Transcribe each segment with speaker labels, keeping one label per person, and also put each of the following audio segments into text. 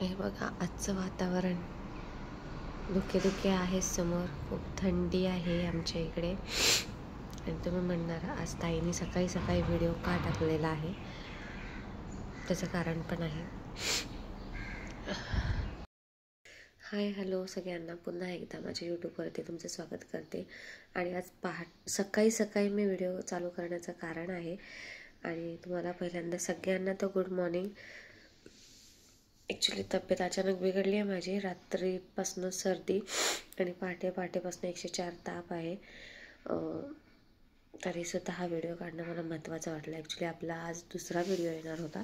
Speaker 1: हे बघा आजचं वातावरण धुके आहे. समोर खूप थंडी आहे आमच्या इकडे. आणि तुम्ही म्हणणार आज ताईने सकाळी सकाळी व्हिडिओ का टाकलेला आहे, त्याचं कारण पण आहे. हाय हॅलो सगळ्यांना, पुन्हा एकदा माझ्या यूट्यूबवरती तुमचं स्वागत करते. आणि आज सकाळी सकाळी मी व्हिडिओ चालू करण्याचं कारण आहे. आणि तुम्हाला पहिल्यांदा सगळ्यांना तर गुड मॉर्निंग. ॲक्च्युली तब्येत अचानक बिघडली आहे माझी. रात्रीपासून सर्दी आणि पहाटेपासून 104 ताप आहे. तरीसुद्धा हा व्हिडिओ काढणं मला महत्त्वाचं वाटलं. ॲक्च्युली आपला आज दुसरा व्हिडिओ येणार होता,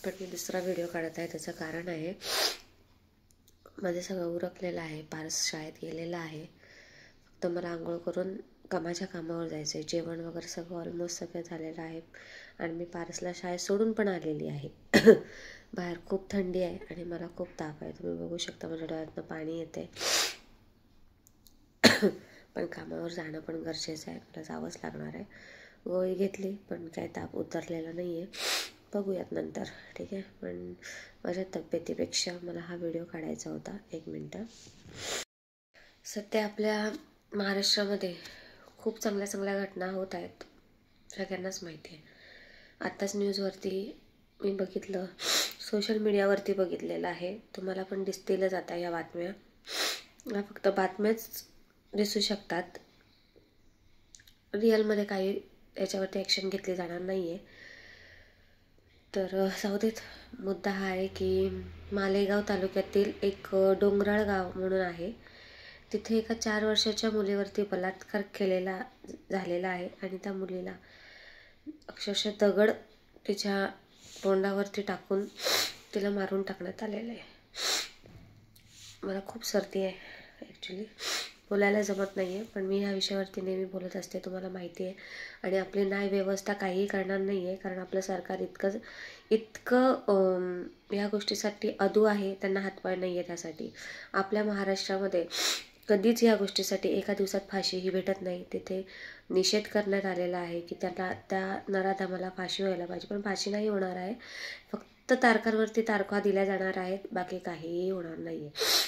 Speaker 1: पण मी दुसरा व्हिडिओ काढत आहे. त्याचं कारण आहे, माझं सगळं उरकलेलं आहे. पारस शाळेत गेलेला आहे. फक्त मला आंघोळ करून माझ्या कामावर जायचं आहे. जेवण वगैरे सगळं ऑलमोस्ट सगळं झालेलं आहे. आणि मी पारसला शाळेत सोडून पण आलेली आहे. बाहेर खूप थंडी आहे आणि मला खूप ताप आहे. तुम्ही बघू शकता माझ्या डोळ्यातनं पाणी येते. पण कामावर जाणं पण गरजेचं आहे. मला जावंच लागणार आहे. गोळी घेतली पण काही ताप उतरलेला नाही आहे. बघूयात नंतर, ठीक आहे. पण माझ्या तब्येतीपेक्षा मला हा व्हिडिओ काढायचा होता. 1 मिनटं. सध्या आपल्या महाराष्ट्रामध्ये खूप चांगल्या चांगल्या घटना होत आहेत, सगळ्यांनाच माहिती आहे. आत्ताच न्यूजवरती मी बघितलं, सोशल मीडियावरती बघितलेलं आहे. तुम्हाला पण दिसतीलच आता या बातम्या. फक्त बातम्याच दिसू शकतात, रिअलमध्ये काही याच्यावरती ॲक्शन घेतली जाणार नाही आहे. तर जाऊ देत. मुद्दा हा आहे की मालेगाव तालुक्यातील एक डोंगराळ गाव म्हणून आहे. तिथे एका 4 वर्षाच्या मुलीवरती बलात्कार झालेला आहे. आणि त्या मुलीला अक्षरशः दगड तिच्या तोंडावरती टाकून तिला मारून टाकण्यात आलेलं आहे. मला खूप सर्दी आहे. ॲक्च्युली बोलायला जमत नाही आहे, पण मी ह्या विषयावरती नेहमी बोलत असते, तुम्हाला माहिती आहे. आणि आपली न्यायव्यवस्था काहीही करणार नाही आहे, कारण आपलं सरकार इतकं ह्या गोष्टीसाठी अधू आहे. त्यांना हातपाय नाही आहे. त्यासाठी आपल्या महाराष्ट्रामध्ये कधीच या गोष्टीसाठी एका दिवसात फाशीही भेटत नाही. तिथे निषेध करण्यात आलेला आहे की त्या नराधमाला फाशी व्हायला पाहिजे, पण फाशी नाही होणार आहे. फक्त तारखांवरती तारखा दिल्या जाणार आहेत. बाकी काहीही होणार नाही आहे.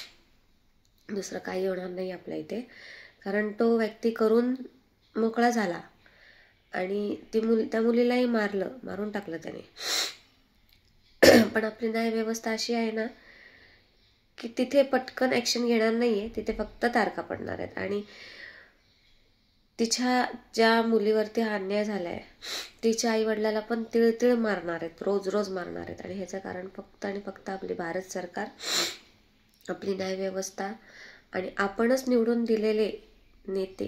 Speaker 1: दुसरं काही होणार नाही आपल्या इथे, कारण तो व्यक्ती करून मोकळा झाला आणि त्या मुलीलाही मारून टाकलं त्याने. पण आपली न्यायव्यवस्था अशी आहे ना की तिथे पटकन ॲक्शन घेणार नाही आहे. तिथे फक्त तारखा पडणार आहेत. आणि ज्या मुलीवरती हा अन्याय झाला आहे, तिच्या आईवडिलाला पण तिळ मारणार आहेत, रोज मारणार आहेत. आणि ह्याचं कारण फक्त आणि फक्त आपली भारत सरकार, आपली न्यायव्यवस्था आणि आपणच निवडून दिलेले नेते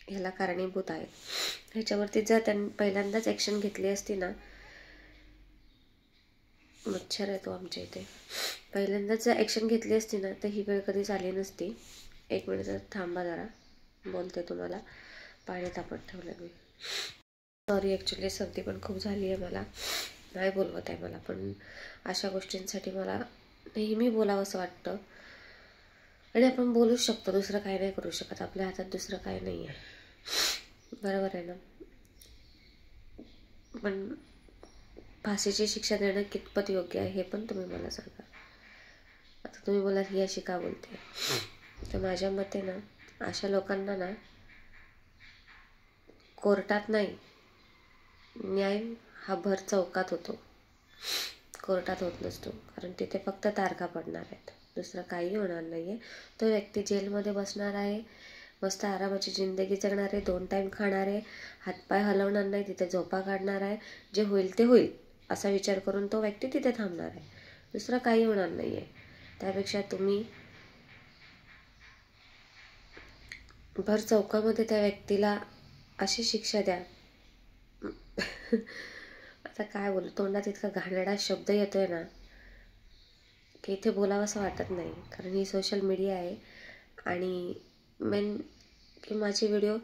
Speaker 1: ह्याला कारणीभूत आहेत. ह्याच्यावरती जर त्यांनी पहिल्यांदाच ॲक्शन घेतली असती ना, मच्छर येतो आमच्या इथे, पहिल्यांदाच जर ॲक्शन घेतली असती ना, तर ही वेळ कधीच आली नसती. 1 मिनिट जर थांबा, जरा बोलते तुम्हाला. पाणी तापत ठेवलं मी. सॉरी, ॲक्च्युली सर्दी पण खूप झाली आहे. मला नाही बोलवत आहे मला, पण अशा गोष्टींसाठी मला नेहमी बोलावं असं वाटतं. आणि आपण बोलूच शकतो, दुसरं काही नाही करू शकत. आपल्या हातात दुसरं काही नाही आहे, बरोबर आहे ना. पण फाशीची शिक्षा देणं कितपत योग्य आहे हे पण तुम्ही मला सांगा. आता तुम्ही बोला ही अशी का बोलते, तर माझ्या मते ना, अशा लोकांना ना कोर्टात नाही, न्याय हा भर चौकात होतो, कोर्टात होत नसतो. कारण तिथे फक्त तारखा पडणार आहेत, दुसरं काही होणार नाही आहे. तो व्यक्ती जेलमध्ये बसणार आहे, मस्त आरामाची जिंदगी जगणार आहे, 2 टाईम खाणार आहे, हातपाय हलवणार नाही, तिथे झोपा काढणार आहे. जे होईल ते होईल असा विचार करून तो व्यक्ती तिथे थांबणार आहे. दुसरं काही होणार नाही आहे. त्यापेक्षा तुम्ही भर चौकामध्ये त्या व्यक्तीला अशी शिक्षा द्या. आता काय बोलू, तोंडात इतका घाणेरडा शब्द येतोय ना की इथे बोलावं असं वाटत नाही. कारण ही सोशल मीडिया आहे. आणि मेन की माझे व्हिडिओ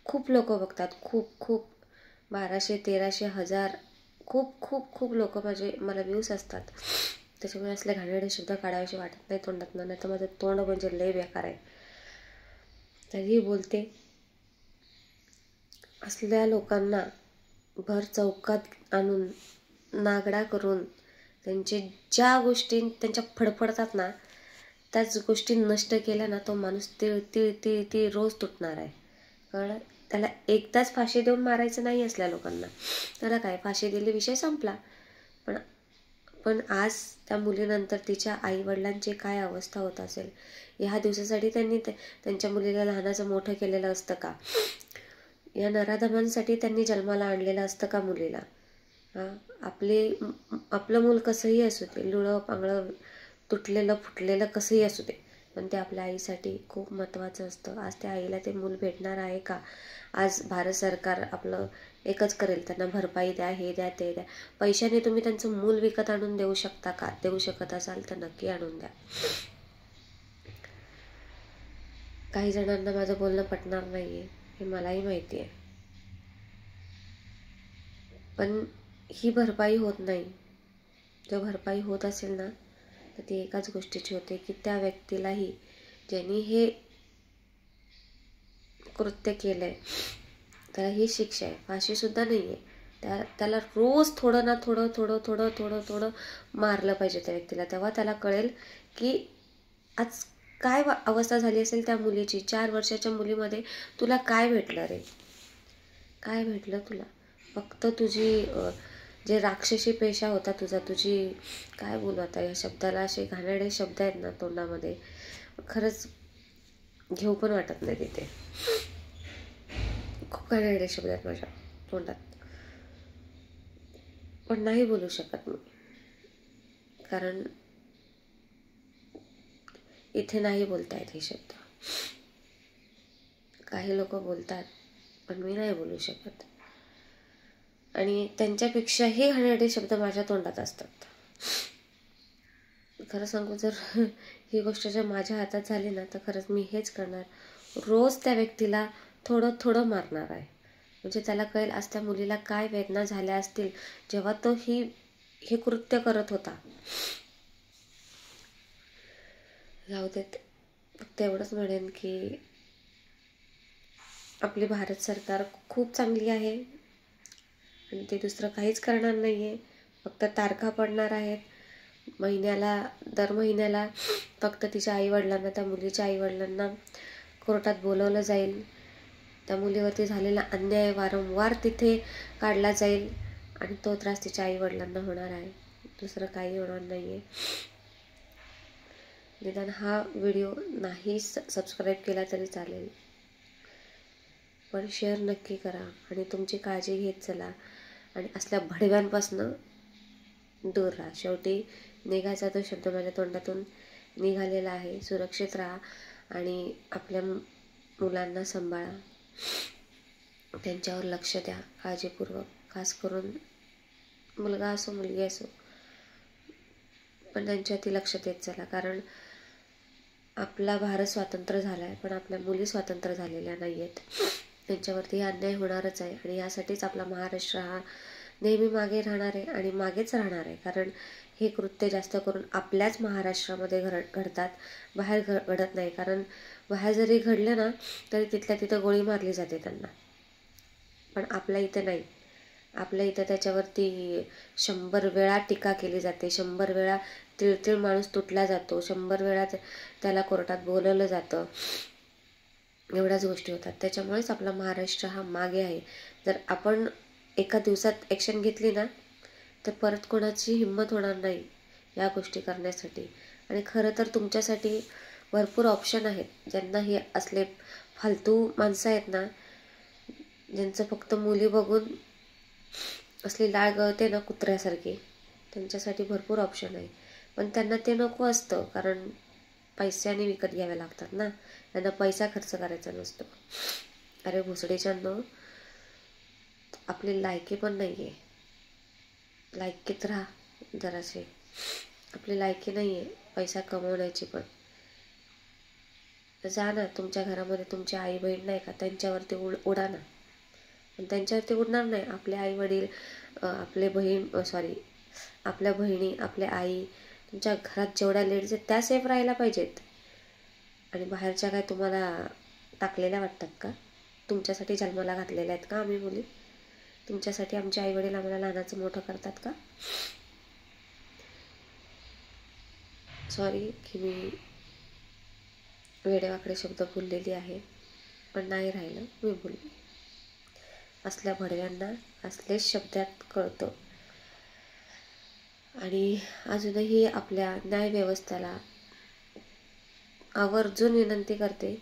Speaker 1: खूप लोक बघतात, खूप 1200, 1300, 1000 खूप लोक मला व्ह्यूज असतात. त्याच्यामुळे असले घाणेरडे शब्द काढावेसे वाटत नाही तोंडातनं. नाही तर माझं तोंड म्हणजे लय बेकार आहे. तरीही बोलते. असलेल्या लोकांना भर चौकात आणून नागडा करून त्यांचे ज्या गोष्टी त्यांच्या फडफडतात ना, त्याच गोष्टी नष्ट केल्या ना, तो माणूस तीळ तीळ तीळ तीळ रोज तुटणार आहे. कळलं? त्याला एकदाच फाशी देऊन मारायचं नाही असल्या लोकांना. त्याला काय, फाशी दिली, विषय संपला. पण पण आज त्या मुलीनंतर तिच्या आईवडिलांची काय अवस्था होत असेल. ह्या दिवसासाठी त्यांनी त्यांच्या मुलीला लहानाचं मोठं केलेलं असतं का? या नराधमांसाठी त्यांनी जन्माला आणलेलं असतं का मुलीला? आपलं मूल कसंही असू दे, लुळं पांगळं तुटलेलं फुटलेलं कसंही असू दे, पण ते आपल्या आईसाठी खूप महत्त्वाचं असतं. आज त्या आईला ते मूल भेटणार आहे का? आज भारत सरकार आपलं एकच करेल, त्यांना भरपाई द्या, हे द्या, ते द्या. पैशाने तुम्ही त्यांचं मूल विकत आणून देऊ शकता का? देऊ शकत असाल तर नक्की आणून द्या. काही जणांना माझं बोलणं पटणार नाहीये, हे मलाही माहिती आहे, पण ही भरपाई होत नाही. जर भरपाई होत असेल ना, तर ती एकाच गोष्टीची होते की त्या व्यक्तीलाही, ज्यांनी हे कृत्य केलंय, त्याला ही शिक्षा आहे. फाशीसुद्धा नाही आहे. त्याला रोज थोडं ना थोडं थोडं थोडं थोडं थोडं मारलं पाहिजे त्या व्यक्तीला. तेव्हा त्याला कळेल की आज काय अवस्था झाली असेल त्या मुलीची. 4 वर्षाच्या मुलीमध्ये तुला काय भेटलं रे? काय भेटलं तुला? फक्त तुझी जे राक्षसी पेशा होता तुझा, तुझी काय बोलू आता या शब्दाला, असे घाणेरडे शब्द आहेत ना तोंडामध्ये, खरंच घेऊ पण वाटत नाही तिथे. खूप घाणेरडे शब्द आहेत माझ्या तोंडात, पण नाही बोलू शकत मी, कारण इथे नाही बोलता येत हे शब्द. काही लोक बोलतात, पण मी नाही बोलू शकत. आणि त्यांच्यापेक्षाही घाणेरडे शब्द माझ्या तोंडात असतात. खरं सांगू, जर ही गोष्ट जर माझ्या हातात झाली ना, तर खरंच मी हेच करणार. रोज त्या व्यक्तीला थोडं थोडं मारणार आहे. म्हणजे त्याला कळेल आज त्या मुलीला काय वेदना झाल्या असतील जेव्हा तो हे कृत्य करत होता. जाऊ देत. फक्त एवढंच म्हणेन की आपली भारत सरकार खूप चांगली आहे आणि ते दुसरं काहीच करणार नाही आहे. फक्त तारखा पडणार आहेत. दर महिन्याला फक्त तिच्या आईवडिलांना, त्या मुलीच्या आईवडिलांना कोर्टात बोलवलं जाईल. त्या मुलीवरती झालेला अन्याय वारंवार तिथे काढला जाईल आणि तो त्रास तिच्या आईवडिलांना होणार आहे. दुसरं काही होणार नाही आहे. निदान हा व्हिडिओ नाही सबस्क्राईब केला तरी चालेल, पण शेअर नक्की करा आणि तुमची काळजी घेत चला आणि असल्या भडव्यांपासनं दूर राहा. शेवटी निघायचा तो शब्द माझ्या तोंडातून निघालेला आहे. सुरक्षित राहा आणि आपल्या मुलांना सांभाळा, त्यांच्यावर लक्ष द्या काळजीपूर्वक. खास करून मुलगा असो मुलगी असो, पण त्यांच्यावरती लक्ष देत चला. कारण आपला भारत स्वतंत्र झाला आहे, पण आपल्या मुली स्वतंत्र झालेल्या नाही आहेत. त्यांच्यावरती अन्याय होणारच आहे आणि यासाठीच आपला महाराष्ट्र हा नेहमी मागे राहणार आहे आणि मागेच राहणार आहे. कारण हे कृत्य जास्त करून आपल्याच महाराष्ट्रामध्ये घडतात, बाहेर घडत नाही. कारण बाहेर जरी घडलं ना, तरी तिथल्या तिथं गोळी मारली जाते त्यांना, पण आपल्या इथं नाही. आपल्या इथं त्याच्यावरती 100 वेळा टीका केली जाते, 100 वेळा तिळतिळ माणूस तुटला जातो, 100 वेळा त्याला कोर्टात बोलवलं जातं. एवढ्याच गोष्टी होतात. त्याच्यामुळेच आपला महाराष्ट्र हा मागे आहे. जर आपण एका दिवसात ॲक्शन घेतली ना, तर परत कोणाची हिंमत होणार नाही या गोष्टी करण्यासाठी. आणि खरं तर तुमच्यासाठी भरपूर ऑप्शन आहेत. ज्यांना हे असले फालतू माणसं आहेत ना, ज्यांचं फक्त मुली बघून असली लाळ गळते ना कुत्र्यासारखी, त्यांच्यासाठी भरपूर ऑप्शन आहे. पण त्यांना ते नको असतं, कारण पैशाने विकत घ्यावे लागतात ना, त्यांना पैसा खर्च करायचा नसतो. अरे भोसडीच्यानो, आपली लायकी पण नाही आहे. लायकीत राहा जरासे. आपली लायकी नाही आहे पैसा कमवण्याची. पण जा ना, तुमच्या घरामध्ये तुमची आई बहीण नाही का, त्यांच्यावरती उडा ना. पण त्यांच्यावरती उडणार नाही. आपले आई वडील, आपले आपल्या बहिणी, आपल्या आई, तुमच्या घरात जेवढ्या लेडीज आहेत त्या सेफ राहायला पाहिजेत. आणि बाहेरच्या काय तुम्हाला टाकलेल्या वाटतात का? तुमच्यासाठी जन्माला घातलेल्या आहेत का आम्ही मुली? तुमच्यासाठी आमचे आई वडील आम्हाला लहानाचं मोठं करतात का? सॉरी की मी वेडेवाकडे शब्द बोललेली आहे, पण नाही राहिलं, मी बोलली. असल्या भडव्यांना असलेच शब्दात कळतं. आणि अजूनही आपल्या न्यायव्यवस्थेला आवर्जून विनंती करते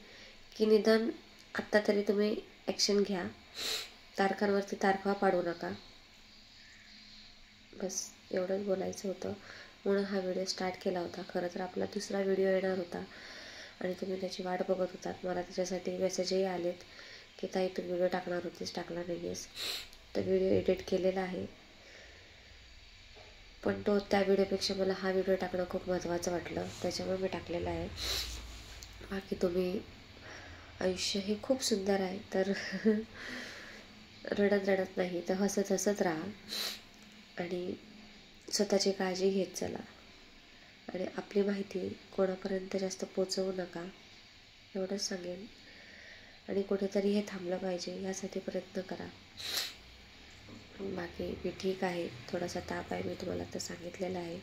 Speaker 1: की निदान आत्ता तरी तुम्ही ॲक्शन घ्या, तारखांवरती तारखा पाडू नका. बस एवढंच बोलायचं होतं, म्हणून हा व्हिडिओ स्टार्ट केला होता. खरं तर आपला दुसरा व्हिडिओ येणार होता आणि तुम्ही त्याची वाट बघत होतात. मला त्याच्यासाठी मेसेजही आलेत की ताई तू व्हिडिओ टाकणार होतीस, टाकला नाही आहेस. तर व्हिडिओ एडिट केलेला आहे, पण त्या व्हिडिओपेक्षा मला हा व्हिडिओ टाकणं खूप महत्त्वाचं वाटलं, त्याच्यामुळे मी टाकलेला आहे. बाकी तुम्ही, आयुष्य हे खूप सुंदर आहे, तर रडत रडत नाही तर हसत हसत राहा आणि स्वतःची काळजी घेत चला. आणि आपली माहिती कोणापर्यंत जास्त पोचवू नका, एवढंच सांगेन. आणि कुठेतरी हे थांबलं पाहिजे यासाठी प्रयत्न करा. बाकी मी ठीक आहे, थोडासा ताप आहे, मी तुम्हाला तर सांगितलेलं आहे.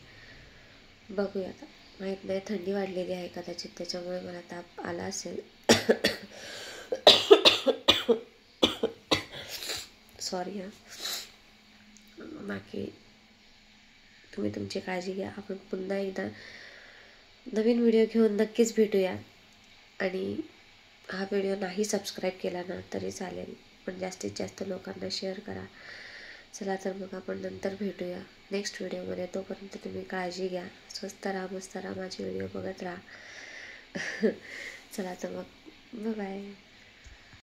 Speaker 1: बघूया आता, माहीत नाही, थंडी वाढलेली आहे कदाचित, त्याच्यामुळे मला ताप आला असेल. सॉरी हां. बाकी तुम्ही तुमची काळजी घ्या. आपण पुन्हा एकदा नवीन व्हिडिओ घेऊन नक्कीच भेटूया. आणि हा व्हिडिओ नाही सबस्क्राईब केला ना तरी चालेल, पण जास्तीत जास्त लोकांना शेअर करा. चला तर मग आपण नंतर भेटूया नेक्स्ट व्हिडिओमध्ये. तोपर्यंत तुम्ही काळजी घ्या, स्वस्त राहा, मस्त राहा, माझे व्हिडिओ बघत राहा. चला तर मग, बाय बाय.